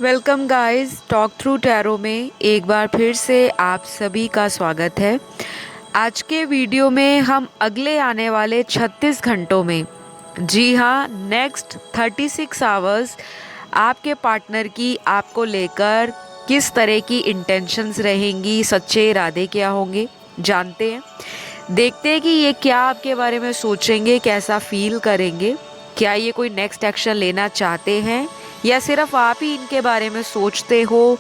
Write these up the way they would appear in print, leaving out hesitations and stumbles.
Welcome guys, talk through tarot में एक बार फिर से आप सभी का स्वागत है। आज के वीडियो में हम अगले आने वाले 36 घंटों में, जी हाँ, नेक्स्ट 36 आवर्स आपके पार्टनर की आपको लेकर किस तरह की इंटेंशंस रहेंगी, सच्चे इरादे क्या होंगे, जानते हैं। देखते हैं कि ये क्या आपके बारे में सोचेंगे, कैसा फील करेंगे, क्या ये कोई नेक्स्ट एक्शन लेना चाहते हैं या सिर्फ आप ही इनके बारे में सोचते हो,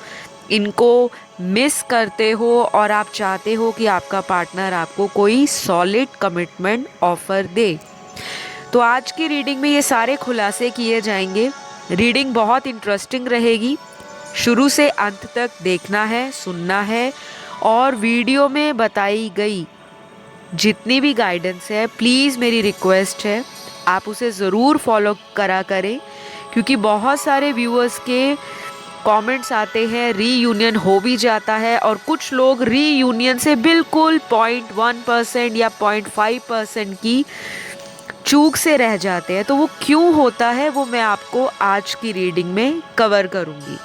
इनको मिस करते हो और आप चाहते हो कि आपका पार्टनर आपको कोई सॉलिड कमिटमेंट ऑफर दे। तो आज की रीडिंग में ये सारे खुलासे किए जाएंगे। रीडिंग बहुत इंटरेस्टिंग रहेगी, शुरू से अंत तक देखना है, सुनना है और वीडियो में बताई गई जितनी भी गाइडेंस है, प्लीज़ मेरी रिक्वेस्ट है आप उसे ज़रूर फॉलो करा करें, क्योंकि बहुत सारे व्यूअर्स के कमेंट्स आते हैं, रीयूनियन हो भी जाता है और कुछ लोग रीयूनियन से बिल्कुल 0.1% या 0.5% की चूक से रह जाते हैं। तो वो क्यों होता है वो मैं आपको आज की रीडिंग में कवर करूँगी।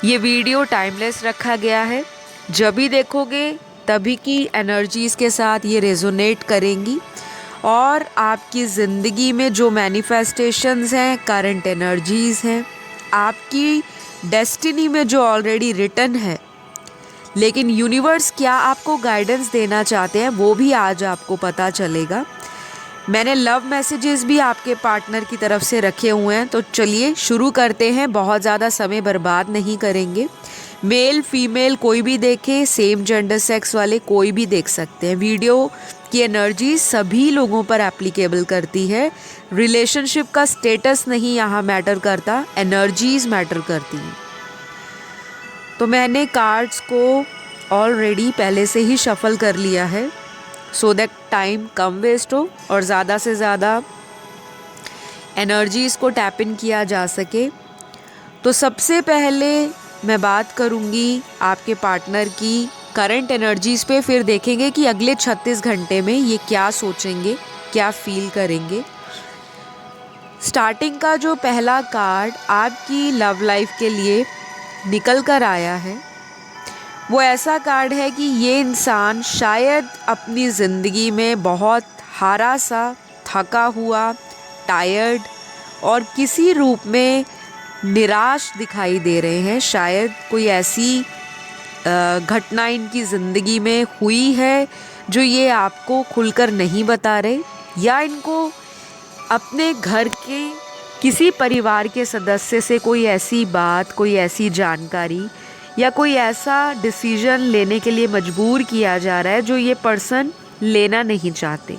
ये वीडियो टाइमलेस रखा गया है, जब भी देखोगे तभी की एनर्जीज़ के साथ ये रेजोनेट करेंगी और आपकी ज़िंदगी में जो मैनिफेस्टेशंस हैं, करंट एनर्जीज़ हैं, आपकी डेस्टिनी में जो ऑलरेडी रिटन है, लेकिन यूनिवर्स क्या आपको गाइडेंस देना चाहते हैं वो भी आज आपको पता चलेगा। मैंने लव मैसेजेस भी आपके पार्टनर की तरफ से रखे हुए हैं, तो चलिए शुरू करते हैं। बहुत ज़्यादा समय बर्बाद नहीं करेंगे। मेल फीमेल कोई भी देखे, सेम जेंडर सेक्स वाले कोई भी देख सकते हैं। वीडियो की एनर्जी सभी लोगों पर एप्लीकेबल करती है। रिलेशनशिप का स्टेटस नहीं यहाँ मैटर करता, एनर्जीज मैटर करती हैं। तो मैंने कार्ड्स को ऑलरेडी पहले से ही शफल कर लिया है, सो दैट टाइम कम वेस्ट हो और ज़्यादा से ज़्यादा एनर्जीज़ को टैप इन किया जा सके। तो सबसे पहले मैं बात करूँगी आपके पार्टनर की करंट एनर्जीज़ पे, फिर देखेंगे कि अगले 36 घंटे में ये क्या सोचेंगे, क्या फील करेंगे। स्टार्टिंग का जो पहला कार्ड आपकी लव लाइफ के लिए निकल कर आया है, वो ऐसा कार्ड है कि ये इंसान शायद अपनी ज़िंदगी में बहुत हारा सा, थका हुआ, टायर्ड और किसी रूप में निराश दिखाई दे रहे हैं। शायद कोई ऐसी घटना इनकी ज़िंदगी में हुई है जो ये आपको खुलकर नहीं बता रहे, या इनको अपने घर के किसी परिवार के सदस्य से कोई ऐसी बात, कोई ऐसी जानकारी या कोई ऐसा डिसीजन लेने के लिए मजबूर किया जा रहा है जो ये पर्सन लेना नहीं चाहते।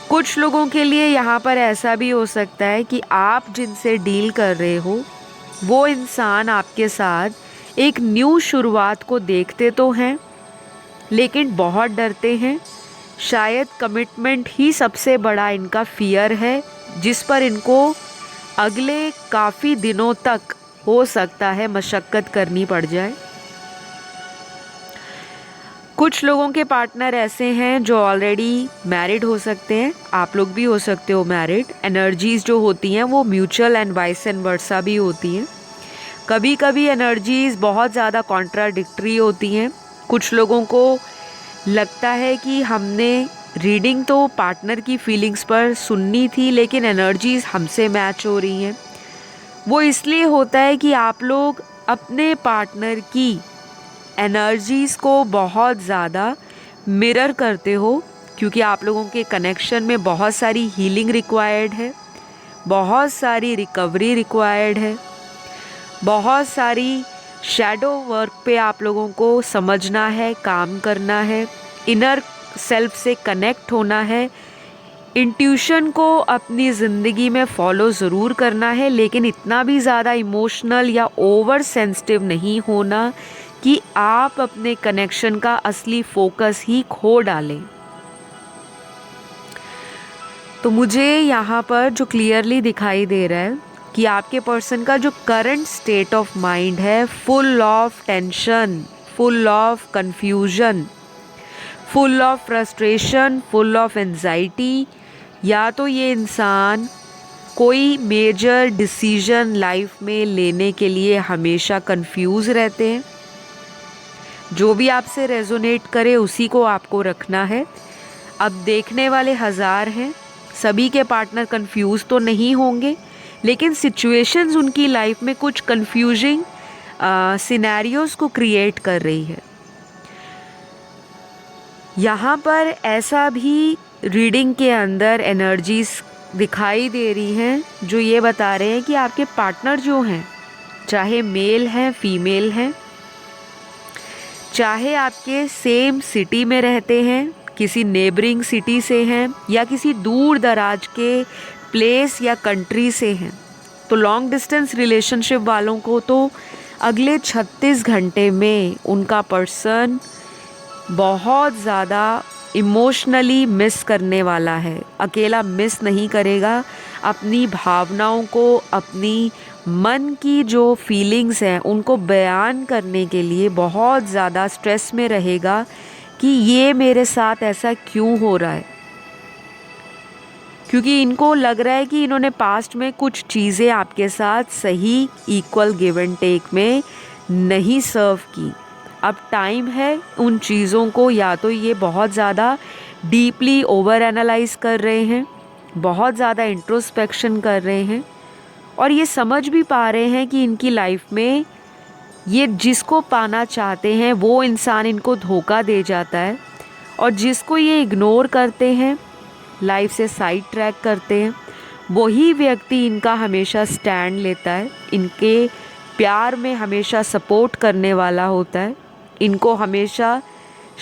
कुछ लोगों के लिए यहाँ पर ऐसा भी हो सकता है कि आप जिनसे डील कर रहे हो वो इंसान आपके साथ एक न्यू शुरुआत को देखते तो हैं, लेकिन बहुत डरते हैं। शायद कमिटमेंट ही सबसे बड़ा इनका फियर है, जिस पर इनको अगले काफ़ी दिनों तक हो सकता है मशक्क़त करनी पड़ जाए। कुछ लोगों के पार्टनर ऐसे हैं जो ऑलरेडी मैरिड हो सकते हैं, आप लोग भी हो सकते हो मैरिड। एनर्जीज़ जो होती हैं वो म्यूचुअल एंड वाइस एंड वर्सा भी होती हैं। कभी कभी एनर्जीज़ बहुत ज़्यादा कॉन्ट्राडिक्टरी होती हैं। कुछ लोगों को लगता है कि हमने रीडिंग तो पार्टनर की फीलिंग्स पर सुननी थी, लेकिन एनर्जीज़ हमसे मैच हो रही हैं। वो इसलिए होता है कि आप लोग अपने पार्टनर की एनर्जीज़ को बहुत ज़्यादा मिरर करते हो, क्योंकि आप लोगों के कनेक्शन में बहुत सारी हीलिंग रिक्वायर्ड है, बहुत सारी रिकवरी रिक्वायर्ड है, बहुत सारी शैडो वर्क पे आप लोगों को समझना है, काम करना है, इनर सेल्फ से कनेक्ट होना है, इंट्यूशन को अपनी ज़िंदगी में फॉलो ज़रूर करना है, लेकिन इतना भी ज़्यादा इमोशनल या ओवर सेंसिटिव नहीं होना कि आप अपने कनेक्शन का असली फोकस ही खो डालें। तो मुझे यहाँ पर जो क्लियरली दिखाई दे रहा है कि आपके पर्सन का जो करंट स्टेट ऑफ माइंड है, full of tension, full of confusion, full of frustration, full of anxiety. या तो ये इंसान कोई मेजर डिसीजन लाइफ में लेने के लिए हमेशा कंफ्यूज रहते हैं। जो भी आपसे रेजोनेट करे उसी को आपको रखना है। अब देखने वाले हज़ार हैं, सभी के पार्टनर कंफ्यूज तो नहीं होंगे, लेकिन सिचुएशंस उनकी लाइफ में कुछ कंफ्यूजिंग सिनेरियोस को क्रिएट कर रही है। यहाँ पर ऐसा भी रीडिंग के अंदर एनर्जीज दिखाई दे रही हैं जो ये बता रहे हैं कि आपके पार्टनर जो हैं, चाहे मेल हैं फीमेल हैं, चाहे आपके सेम सिटी में रहते हैं, किसी नेबरिंग सिटी से हैं या किसी दूर दराज के प्लेस या कंट्री से हैं, तो लॉन्ग डिस्टेंस रिलेशनशिप वालों को तो अगले 36 घंटे में उनका पर्सन बहुत ज़्यादा इमोशनली मिस करने वाला है। अकेला मिस नहीं करेगा, अपनी भावनाओं को, अपनी मन की जो फीलिंग्स हैं उनको बयान करने के लिए बहुत ज़्यादा स्ट्रेस में रहेगा कि ये मेरे साथ ऐसा क्यों हो रहा है। क्योंकि इनको लग रहा है कि इन्होंने पास्ट में कुछ चीज़ें आपके साथ सही इक्वल गिव एंड टेक में नहीं सर्व की। अब टाइम है उन चीज़ों को, या तो ये बहुत ज़्यादा डीपली ओवर एनालाइज कर रहे हैं, बहुत ज़्यादा इंट्रोस्पेक्शन कर रहे हैं, और ये समझ भी पा रहे हैं कि इनकी लाइफ में ये जिसको पाना चाहते हैं वो इंसान इनको धोखा दे जाता है, और जिसको ये इग्नोर करते हैं, लाइफ से साइड ट्रैक करते हैं, वही व्यक्ति इनका हमेशा स्टैंड लेता है, इनके प्यार में हमेशा सपोर्ट करने वाला होता है, इनको हमेशा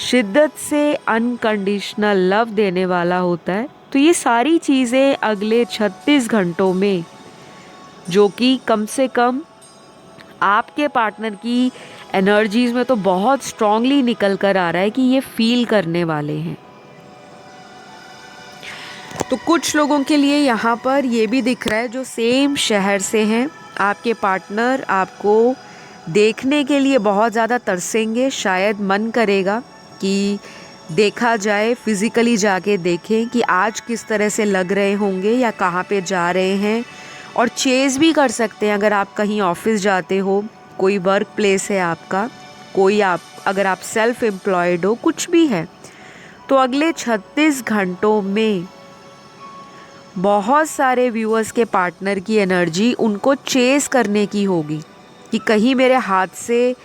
शिद्दत से अनकंडीशनल लव देने वाला होता है। तो ये सारी चीज़ें अगले 36 घंटों में, जो कि कम से कम आपके पार्टनर की एनर्जीज़ में तो बहुत स्ट्रांगली निकल कर आ रहा है कि ये फील करने वाले हैं। तो कुछ लोगों के लिए यहाँ पर ये भी दिख रहा है जो सेम शहर से हैं, आपके पार्टनर आपको देखने के लिए बहुत ज़्यादा तरसेंगे। शायद मन करेगा कि देखा जाए, फिज़िकली जाके देखें कि आज किस तरह से लग रहे होंगे या कहाँ पे जा रहे हैं, और चेज़ भी कर सकते हैं। अगर आप कहीं ऑफिस जाते हो, कोई वर्क प्लेस है आपका, कोई अगर आप सेल्फ एम्प्लॉयड हो, कुछ भी है, तो अगले 36 घंटों में बहुत सारे व्यूअर्स के पार्टनर की एनर्जी उनको चेज़ करने की होगी कि कहीं मेरे हाथ से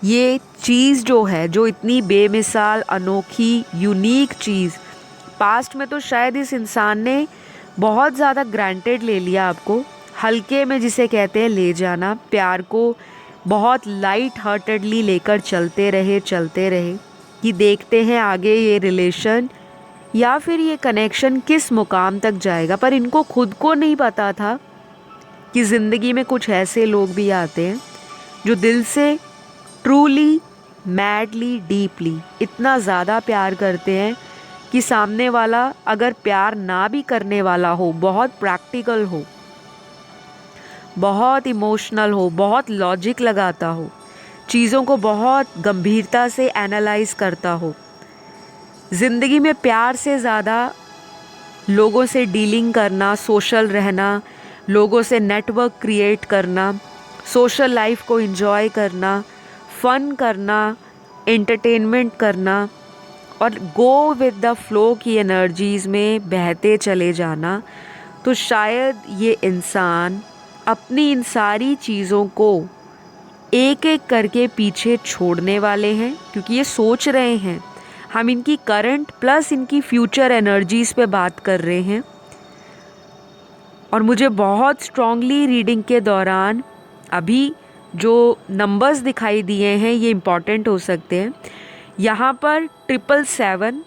ये चीज़ जो है, जो इतनी बेमिसाल, अनोखी, यूनिक चीज़, पास्ट में तो शायद इस इंसान ने बहुत ज़्यादा ग्रांटेड ले लिया, आपको हल्के में जिसे कहते हैं ले जाना, प्यार को बहुत लाइट हार्टेडली लेकर चलते रहे कि देखते हैं आगे ये रिलेशन या फिर ये कनेक्शन किस मुकाम तक जाएगा। पर इनको खुद को नहीं पता था कि ज़िंदगी में कुछ ऐसे लोग भी आते हैं जो दिल से ट्रूली, मैडली, डीपली इतना ज़्यादा प्यार करते हैं कि सामने वाला अगर प्यार ना भी करने वाला हो, बहुत प्रैक्टिकल हो, बहुत इमोशनल हो, बहुत लॉजिक लगाता हो, चीज़ों को बहुत गंभीरता से एनालाइज करता हो, ज़िंदगी में प्यार से ज़्यादा लोगों से डीलिंग करना, सोशल रहना, लोगों से नेटवर्क क्रिएट करना, सोशल लाइफ को एंजॉय करना, फ़न करना, एंटरटेनमेंट करना और गो विद द फ्लो की एनर्जीज़ में बहते चले जाना, तो शायद ये इंसान अपनी इन सारी चीज़ों को एक एक करके पीछे छोड़ने वाले हैं। क्योंकि ये सोच रहे हैं, हम इनकी करंट प्लस इनकी फ्यूचर एनर्जीज़ पे बात कर रहे हैं, और मुझे बहुत स्ट्रांगली रीडिंग के दौरान अभी जो नंबर्स दिखाई दिए हैं ये इम्पॉर्टेंट हो सकते हैं। यहाँ पर 777,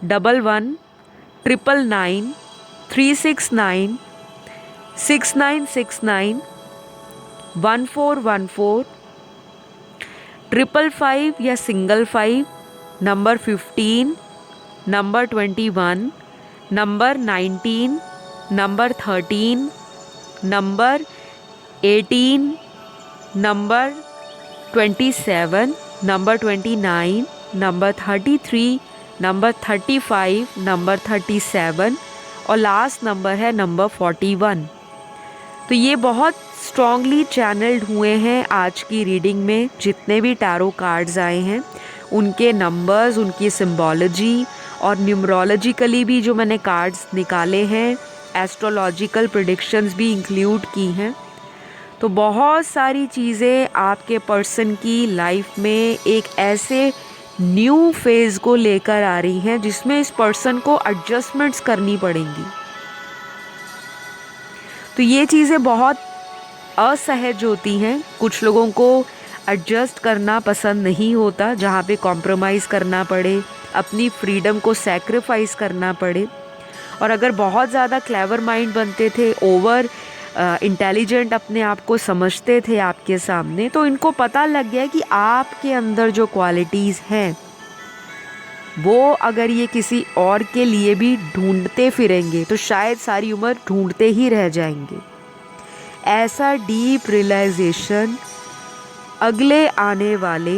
11, 999, 369, 6969, 1414, 555 या single 5, number 15, number 21, number 19, number 13, number 18, number 27, number 29, number 33, number 35, number 37 और लास्ट नंबर है नंबर 41। तो ये बहुत स्ट्रॉन्गली चैनल्ड हुए हैं आज की रीडिंग में। जितने भी टैरो कार्ड्स आए हैं उनके नंबर्स, उनकी सिंबोलॉजी और न्यूमरोलॉजिकली भी जो मैंने कार्ड्स निकाले हैं, एस्ट्रोलॉजिकल प्रेडिक्शंस भी इंक्लूड की हैं। तो बहुत सारी चीज़ें आपके पर्सन की लाइफ में एक ऐसे न्यू फेज़ को लेकर आ रही हैं जिसमें इस पर्सन को एडजस्टमेंट्स करनी पड़ेंगी। तो ये चीज़ें बहुत असहज होती हैं। कुछ लोगों को एडजस्ट करना पसंद नहीं होता, जहाँ पे कॉम्प्रोमाइज़ करना पड़े, अपनी फ्रीडम को सैक्रिफाइस करना पड़े। और अगर बहुत ज़्यादा क्लेवर माइंड बनते थे, ओवर इंटेलिजेंट अपने आप को समझते थे आपके सामने, तो इनको पता लग गया कि आपके अंदर जो क्वालिटीज़ हैं वो अगर ये किसी और के लिए भी ढूंढते फिरेंगे तो शायद सारी उम्र ढूंढते ही रह जाएंगे। ऐसा डीप रियलाइजेशन अगले आने वाले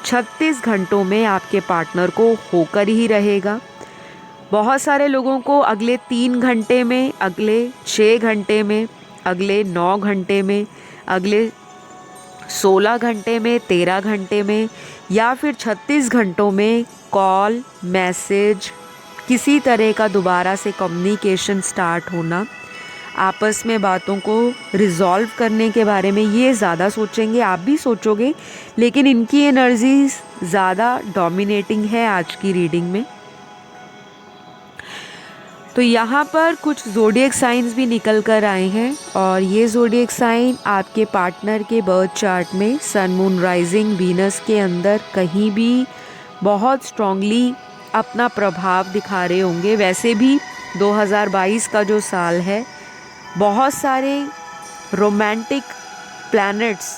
36 घंटों में आपके पार्टनर को होकर ही रहेगा। बहुत सारे लोगों को अगले 3 घंटे में, अगले 6 घंटे में, अगले 9 घंटे में, अगले 16 घंटे में, 13 घंटे में या फिर 36 घंटों में कॉल, मैसेज, किसी तरह का दोबारा से कम्युनिकेशन स्टार्ट होना, आपस में बातों को रिजॉल्व करने के बारे में ये ज़्यादा सोचेंगे। आप भी सोचोगे, लेकिन इनकी एनर्जी ज़्यादा डोमिनेटिंग है आज की रीडिंग में। तो यहाँ पर कुछ ज़ोडिएक साइंस भी निकल कर आए हैं और ये ज़ोडिएक साइन आपके पार्टनर के बर्थ चार्ट में सन, मून, राइजिंग, वीनस के अंदर कहीं भी बहुत स्ट्रॉन्गली अपना प्रभाव दिखा रहे होंगे। वैसे भी 2022 का जो साल है, बहुत सारे रोमांटिक प्लैनेट्स,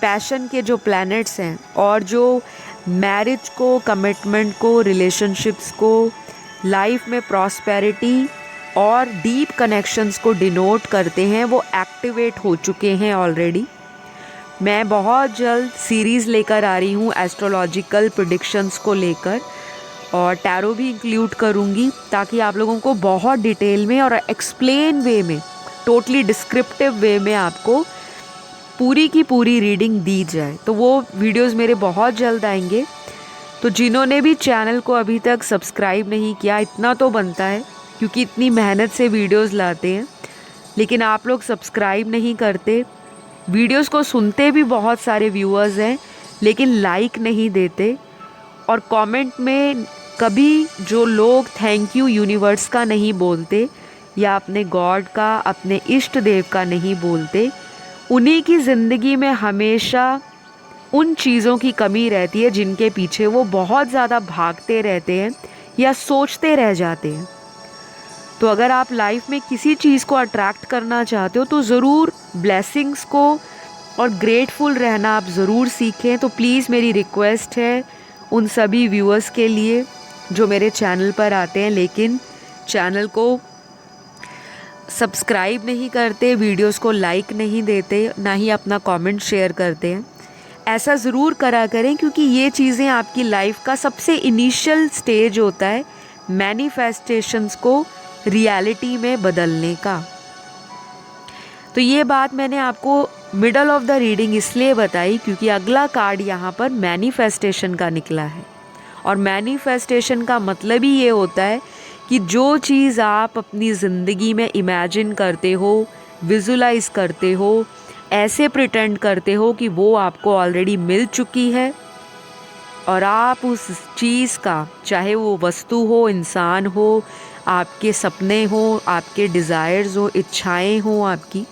पैशन के जो प्लैनेट्स हैं और जो मैरिज को, कमिटमेंट को, रिलेशनशिप्स को, लाइफ में प्रॉस्पेरिटी और डीप कनेक्शंस को डिनोट करते हैं, वो एक्टिवेट हो चुके हैं ऑलरेडी। मैं बहुत जल्द सीरीज़ लेकर आ रही हूँ एस्ट्रोलॉजिकल प्रेडिक्शंस को लेकर, और टैरो भी इंक्लूड करूँगी ताकि आप लोगों को बहुत डिटेल में और एक्सप्लेन वे में, टोटली डिस्क्रिप्टिव वे में आपको पूरी की पूरी रीडिंग दी जाए। तो वो वीडियोस मेरे बहुत जल्द आएंगे। तो जिन्होंने भी चैनल को अभी तक सब्सक्राइब नहीं किया, इतना तो बनता है क्योंकि इतनी मेहनत से वीडियोस लाते हैं, लेकिन आप लोग सब्सक्राइब नहीं करते। वीडियोस को सुनते भी बहुत सारे व्यूअर्स हैं लेकिन लाइक नहीं देते, और कमेंट में कभी जो लोग थैंक यू यूनिवर्स का नहीं बोलते या अपने गॉड का, अपने इष्ट देव का नहीं बोलते, उन्हीं की ज़िंदगी में हमेशा उन चीज़ों की कमी रहती है जिनके पीछे वो बहुत ज़्यादा भागते रहते हैं या सोचते रह जाते हैं। तो अगर आप लाइफ में किसी चीज़ को अट्रैक्ट करना चाहते हो तो ज़रूर ब्लेसिंग्स को और ग्रेटफुल रहना आप ज़रूर सीखें। तो प्लीज़ मेरी रिक्वेस्ट है उन सभी व्यूअर्स के लिए जो मेरे चैनल पर आते हैं लेकिन चैनल को सब्सक्राइब नहीं करते, वीडियोस को लाइक नहीं देते, ना ही अपना कमेंट शेयर करते हैं, ऐसा ज़रूर करा करें क्योंकि ये चीज़ें आपकी लाइफ का सबसे इनिशियल स्टेज होता है मैनिफेस्टेशंस को रियलिटी में बदलने का। तो ये बात मैंने आपको मिडल ऑफ द रीडिंग इसलिए बताई क्योंकि अगला कार्ड यहाँ पर मैनिफेस्टेशन का निकला है, और मैनिफेस्टेशन का मतलब ही ये होता है कि जो चीज़ आप अपनी ज़िंदगी में इमेजिन करते हो, विजुलाइज करते हो, ऐसे प्रिटेंड करते हो कि वो आपको ऑलरेडी मिल चुकी है, और आप उस चीज़ का, चाहे वो वस्तु हो, इंसान हो, आपके सपने हो, आपके डिज़ायर्स हो, इच्छाएं हो आपकी,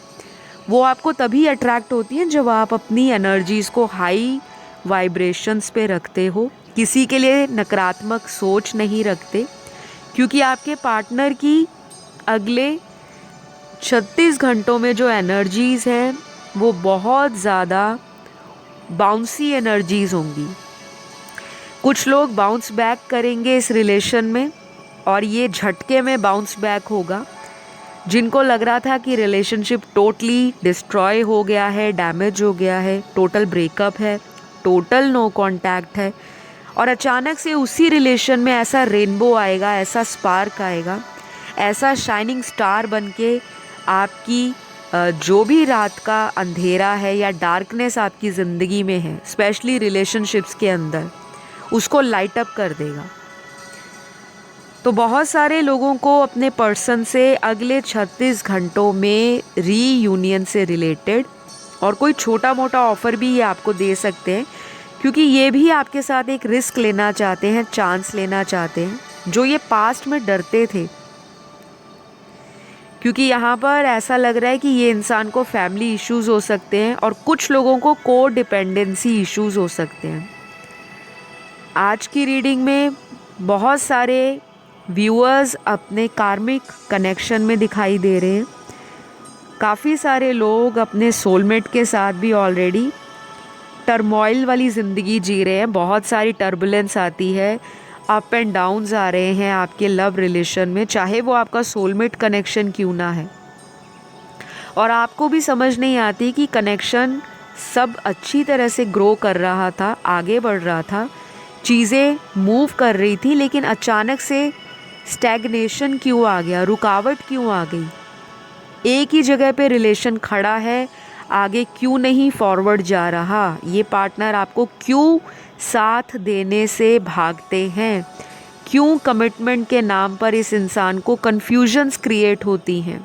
वो आपको तभी अट्रैक्ट होती हैं जब आप अपनी एनर्जीज़ को हाई वाइब्रेशंस पे रखते हो, किसी के लिए नकारात्मक सोच नहीं रखते, क्योंकि आपके पार्टनर की अगले 36 घंटों में जो एनर्जीज़ हैं वो बहुत ज़्यादा बाउंसी एनर्जीज़ होंगी। कुछ लोग बाउंस बैक करेंगे इस रिलेशन में और ये झटके में बाउंस बैक होगा। जिनको लग रहा था कि रिलेशनशिप टोटली डिस्ट्रॉय हो गया है, डैमेज हो गया है, टोटल ब्रेकअप है, टोटल नो कांटेक्ट है, और अचानक से उसी रिलेशन में ऐसा रेनबो आएगा, ऐसा स्पार्क आएगा, ऐसा शाइनिंग स्टार बनके आपकी जो भी रात का अंधेरा है या डार्कनेस आपकी ज़िंदगी में है, स्पेशली रिलेशनशिप्स के अंदर, उसको लाइट अप कर देगा। तो बहुत सारे लोगों को अपने पर्सन से अगले 36 घंटों में रीयूनियन से रिलेटेड और कोई छोटा मोटा ऑफ़र भी ये आपको दे सकते हैं, क्योंकि ये भी आपके साथ एक रिस्क लेना चाहते हैं, चांस लेना चाहते हैं, जो ये पास्ट में डरते थे। क्योंकि यहाँ पर ऐसा लग रहा है कि ये इंसान को फैमिली इश्यूज़ हो सकते हैं और कुछ लोगों को को डिपेंडेंसी इश्यूज़ हो सकते हैं। आज की रीडिंग में बहुत सारे व्यूअर्स अपने कार्मिक कनेक्शन में दिखाई दे रहे हैं। काफ़ी सारे लोग अपने सोलमेट के साथ भी ऑलरेडी टर्मोइल वाली ज़िंदगी जी रहे हैं। बहुत सारी टर्बुलेंस आती है, अप एंड डाउन्स आ रहे हैं आपके लव रिलेशन में, चाहे वो आपका सोलमेट कनेक्शन क्यों ना है। और आपको भी समझ नहीं आती कि कनेक्शन सब अच्छी तरह से ग्रो कर रहा था, आगे बढ़ रहा था, चीज़ें मूव कर रही थी, लेकिन अचानक से स्टैग्नेशन क्यों आ गया, रुकावट क्यों आ गई। एक ही जगह पे रिलेशन खड़ा है, आगे क्यों नहीं फॉरवर्ड जा रहा। ये पार्टनर आपको क्यों साथ देने से भागते हैं, क्यों कमिटमेंट के नाम पर इस इंसान को कन्फ्यूजन्स क्रिएट होती हैं,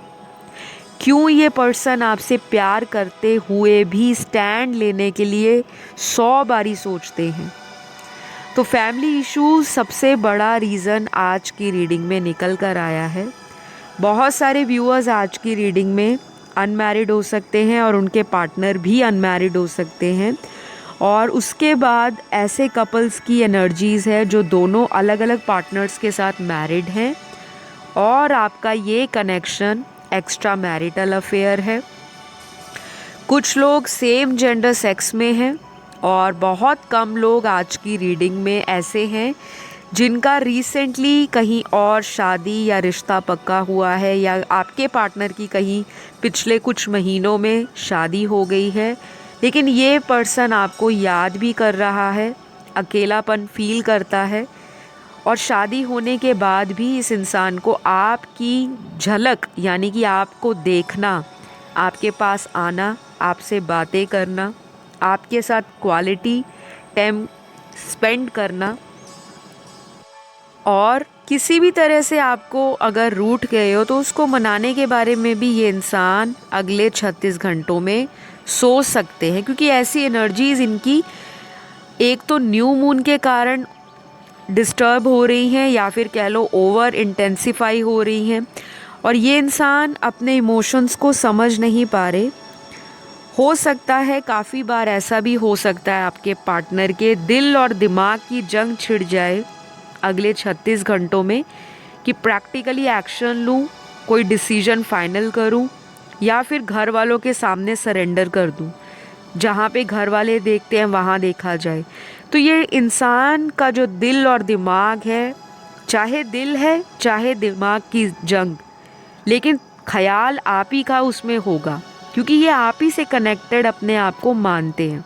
क्यों ये पर्सन आपसे प्यार करते हुए भी स्टैंड लेने के लिए 100 बारी सोचते हैं। तो फैमिली इशू सबसे बड़ा रीज़न आज की रीडिंग में निकल कर आया है। बहुत सारे व्यूअर्स आज की रीडिंग में अनमैरिड हो सकते हैं और उनके पार्टनर भी अनमैरिड हो सकते हैं, और उसके बाद ऐसे कपल्स की एनर्जीज़ है जो दोनों अलग अलग पार्टनर्स के साथ मैरिड हैं और आपका ये कनेक्शन एक्स्ट्रा मैरिटल अफेयर है। कुछ लोग सेम जेंडर सेक्स में हैं और बहुत कम लोग आज की रीडिंग में ऐसे हैं जिनका रिसेंटली कहीं और शादी या रिश्ता पक्का हुआ है, या आपके पार्टनर की कहीं पिछले कुछ महीनों में शादी हो गई है, लेकिन ये पर्सन आपको याद भी कर रहा है, अकेलापन फील करता है, और शादी होने के बाद भी इस इंसान को आपकी झलक यानी कि आपको देखना, आपके पास आना, आपसे बातें करना, आपके साथ क्वालिटी टाइम स्पेंड करना, और किसी भी तरह से आपको अगर रूठ गए हो तो उसको मनाने के बारे में भी ये इंसान अगले 36 घंटों में सोच सकते हैं, क्योंकि ऐसी एनर्जीज़ इनकी एक तो न्यू मून के कारण डिस्टर्ब हो रही हैं, या फिर कह लो ओवर इंटेंसिफाई हो रही हैं, और ये इंसान अपने इमोशंस को समझ नहीं पा रहे। हो सकता है काफ़ी बार ऐसा भी हो सकता है आपके पार्टनर के दिल और दिमाग की जंग छिड़ जाए अगले 36 घंटों में कि प्रैक्टिकली एक्शन लूँ, कोई डिसीजन फाइनल करूँ, या फिर घर वालों के सामने सरेंडर कर दूँ, जहाँ पे घर वाले देखते हैं वहाँ देखा जाए। तो ये इंसान का जो दिल और दिमाग है, चाहे दिल है चाहे दिमाग की जंग, लेकिन ख्याल आप ही का उसमें होगा, क्योंकि ये आप ही से कनेक्टेड अपने आप को मानते हैं।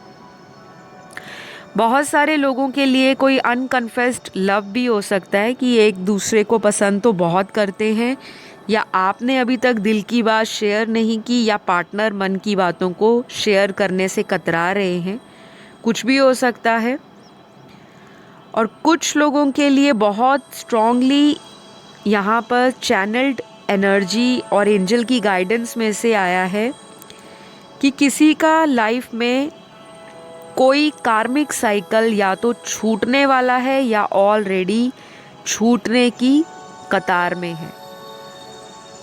बहुत सारे लोगों के लिए कोई अनकन्फेस्ड लव भी हो सकता है कि एक दूसरे को पसंद तो बहुत करते हैं, या आपने अभी तक दिल की बात शेयर नहीं की, या पार्टनर मन की बातों को शेयर करने से कतरा रहे हैं, कुछ भी हो सकता है। और कुछ लोगों के लिए बहुत स्ट्रॉन्गली यहाँ पर चैनल्ड एनर्जी और एंजल की गाइडेंस में से आया है कि किसी का लाइफ में कोई कार्मिक साइकिल या तो छूटने वाला है या ऑलरेडी छूटने की कतार में है।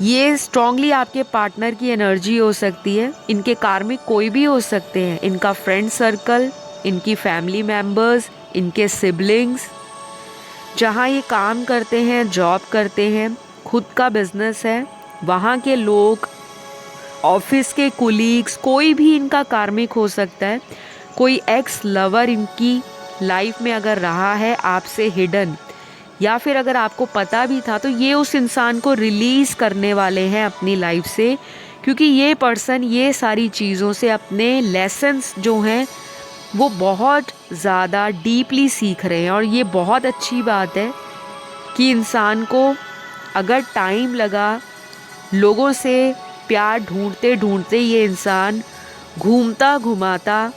ये स्ट्रॉन्गली आपके पार्टनर की एनर्जी हो सकती है। इनके कार्मिक कोई भी हो सकते हैं, इनका फ्रेंड सर्कल, इनकी फैमिली मेम्बर्स, इनके सिबलिंग्स, जहाँ ये काम करते हैं, जॉब करते हैं, खुद का बिजनेस है, वहाँ के लोग, ऑफिस के कुलीग्स, कोई भी इनका कार्मिक हो सकता है। कोई एक्स लवर इनकी लाइफ में अगर रहा है आपसे हिडन, या फिर अगर आपको पता भी था, तो ये उस इंसान को रिलीज़ करने वाले हैं अपनी लाइफ से, क्योंकि ये पर्सन ये सारी चीज़ों से अपने लेसन्स जो हैं वो बहुत ज़्यादा डीपली सीख रहे हैं। और ये बहुत अच्छी बात है कि इंसान को अगर टाइम लगा लोगों से प्यार ढूंढते ढूंढते ये इंसान घूमता घुमाता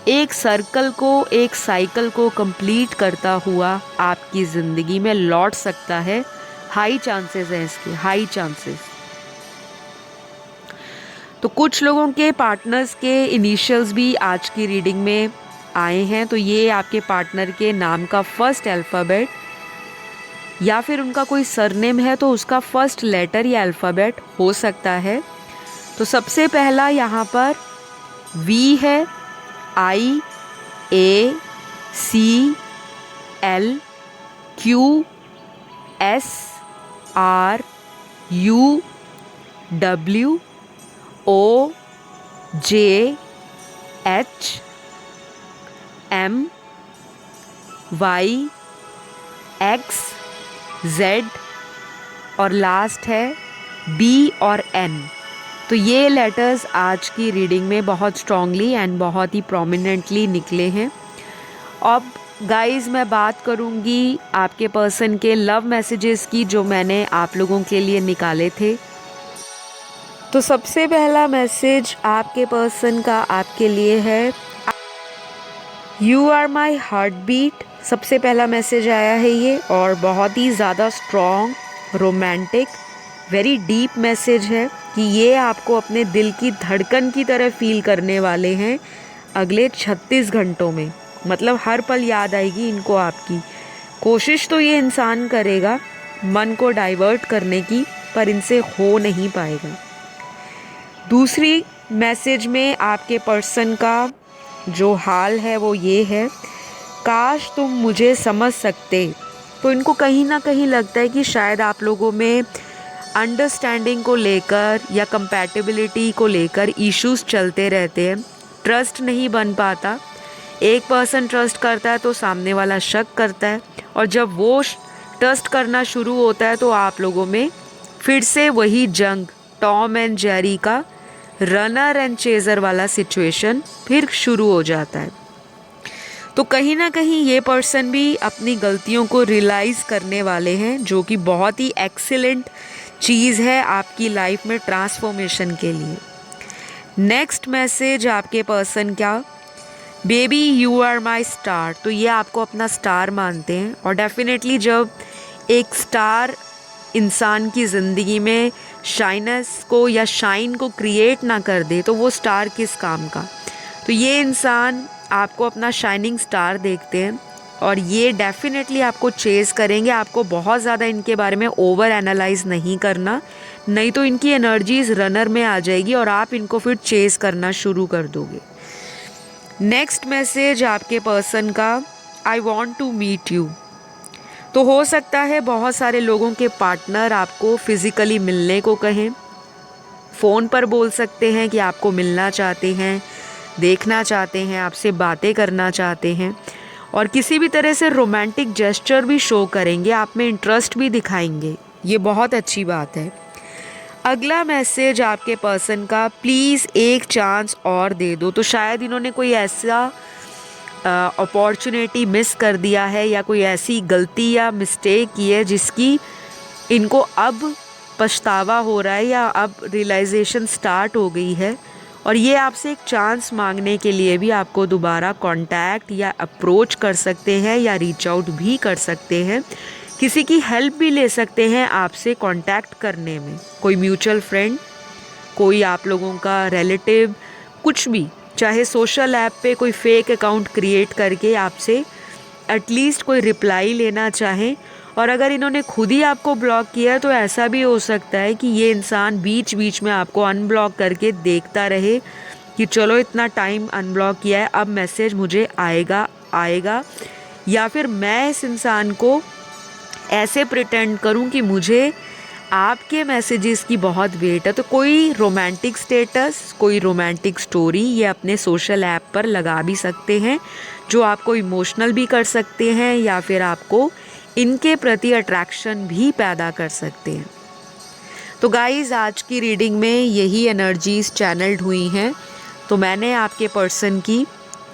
एक सर्कल को, एक साइकिल को कंप्लीट करता हुआ आपकी ज़िंदगी में लौट सकता है। हाई चांसेस हैं इसके, हाई चांसेस। तो कुछ लोगों के पार्टनर्स के इनिशियल्स भी आज की रीडिंग में आए हैं। तो ये आपके पार्टनर के नाम का फर्स्ट अल्फ़ाबेट या फिर उनका कोई सरनेम है तो उसका फर्स्ट लेटर या अल्फ़ाबेट हो सकता है। तो सबसे पहला यहाँ पर वी है, I A C L Q S R U W O J H M Y X Z और लास्ट है B और N। तो ये लेटर्स आज की रीडिंग में बहुत स्ट्रांगली एंड बहुत ही प्रोमिनेंटली निकले हैं। अब गाइस मैं बात करूँगी आपके पर्सन के लव मैसेजेस की जो मैंने आप लोगों के लिए निकाले थे। तो सबसे पहला मैसेज आपके पर्सन का आपके लिए है, you are my heart beat. सबसे पहला मैसेज आया है ये, और बहुत ही ज़्यादा strong, romantic, very deep message है कि ये आपको अपने दिल की धड़कन की तरह फील करने वाले हैं अगले 36 घंटों में। मतलब हर पल याद आएगी इनको आपकी। कोशिश तो ये इंसान करेगा मन को डाइवर्ट करने की, पर इनसे हो नहीं पाएगा। दूसरी मैसेज में आपके पर्सन का जो हाल है वो ये है, काश तुम मुझे समझ सकते। तो इनको कहीं ना कहीं लगता है कि शायद आप लोगों में अंडरस्टैंडिंग को लेकर या कंपैटिबिलिटी को लेकर इश्यूज चलते रहते हैं। ट्रस्ट नहीं बन पाता। एक पर्सन ट्रस्ट करता है तो सामने वाला शक करता है, और जब वो ट्रस्ट करना शुरू होता है तो आप लोगों में फिर से वही जंग, टॉम एंड जेरी का रनर एंड चेजर वाला सिचुएशन फिर शुरू हो जाता है। तो कहीं ना कहीं ये पर्सन भी अपनी गलतियों को रियलाइज़ करने वाले हैं, जो कि बहुत ही एक्सीलेंट चीज़ है आपकी लाइफ में ट्रांसफॉर्मेशन के लिए। नेक्स्ट मैसेज आपके पर्सन का, baby you are my star. तो ये आपको अपना स्टार मानते हैं, और डेफिनेटली जब एक स्टार इंसान की ज़िंदगी में शाइनेस को या शाइन को क्रिएट ना कर दे तो वो स्टार किस काम का। तो ये इंसान आपको अपना शाइनिंग स्टार देखते हैं, और ये डेफिनेटली आपको चेज़ करेंगे। आपको बहुत ज़्यादा इनके बारे में ओवर एनालाइज नहीं करना, नहीं तो इनकी एनर्जीज रनर में आ जाएगी और आप इनको फिर चेज़ करना शुरू कर दोगे। नेक्स्ट मैसेज आपके पर्सन का, I want to meet you. तो हो सकता है बहुत सारे लोगों के पार्टनर आपको फिज़िकली मिलने को कहें, फ़ोन पर बोल सकते हैं कि आपको मिलना चाहते हैं, देखना चाहते हैं, आपसे बातें करना चाहते हैं, और किसी भी तरह से रोमांटिक जेस्चर भी शो करेंगे, आप में इंटरेस्ट भी दिखाएंगे। ये बहुत अच्छी बात है। अगला मैसेज आपके पर्सन का, प्लीज़ एक चांस और दे दो। तो शायद इन्होंने कोई ऐसा अपॉर्चुनिटी मिस कर दिया है, या कोई ऐसी गलती या मिस्टेक की है जिसकी इनको अब पछतावा हो रहा है, या अब रियलाइजेशन स्टार्ट हो गई है, और ये आपसे एक चांस मांगने के लिए भी आपको दोबारा कांटेक्ट या अप्रोच कर सकते हैं, या रीच आउट भी कर सकते हैं। किसी की हेल्प भी ले सकते हैं आपसे कांटेक्ट करने में, कोई म्यूचुअल फ्रेंड, कोई आप लोगों का रिलेटिव, कुछ भी, चाहे सोशल ऐप पे कोई फेक अकाउंट क्रिएट करके आपसे एटलीस्ट कोई रिप्लाई लेना चाहें। और अगर इन्होंने खुद ही आपको ब्लॉक किया तो ऐसा भी हो सकता है कि ये इंसान बीच बीच में आपको अनब्लॉक करके देखता रहे कि चलो इतना टाइम अनब्लॉक किया है, अब मैसेज मुझे आएगा, या फिर मैं इस इंसान को ऐसे प्रिटेंड करूं कि मुझे आपके मैसेजेस की बहुत वेट है। तो कोई रोमांटिक स्टेटस, कोई रोमांटिक स्टोरी ये अपने सोशल ऐप पर लगा भी सकते हैं, जो आपको इमोशनल भी कर सकते हैं, या फिर आपको इनके प्रति अट्रैक्शन भी पैदा कर सकते हैं। तो गाइज़ आज की रीडिंग में यही एनर्जीज चैनल्ड हुई हैं। तो मैंने आपके पर्सन की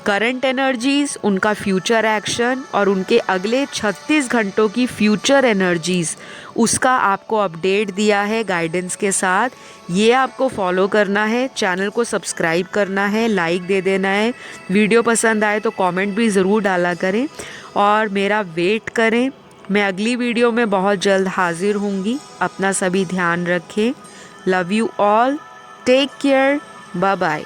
करंट एनर्जीज़, उनका फ्यूचर एक्शन और उनके अगले 36 घंटों की फ्यूचर एनर्जीज़, उसका आपको अपडेट दिया है गाइडेंस के साथ। ये आपको फॉलो करना है, चैनल को सब्सक्राइब करना है, लाइक दे देना है। वीडियो पसंद आए तो कमेंट भी ज़रूर डाला करें और मेरा वेट करें। मैं अगली वीडियो में बहुत जल्द हाजिर होंगी। अपना सभी ध्यान रखें। Love you all, take care, bye bye.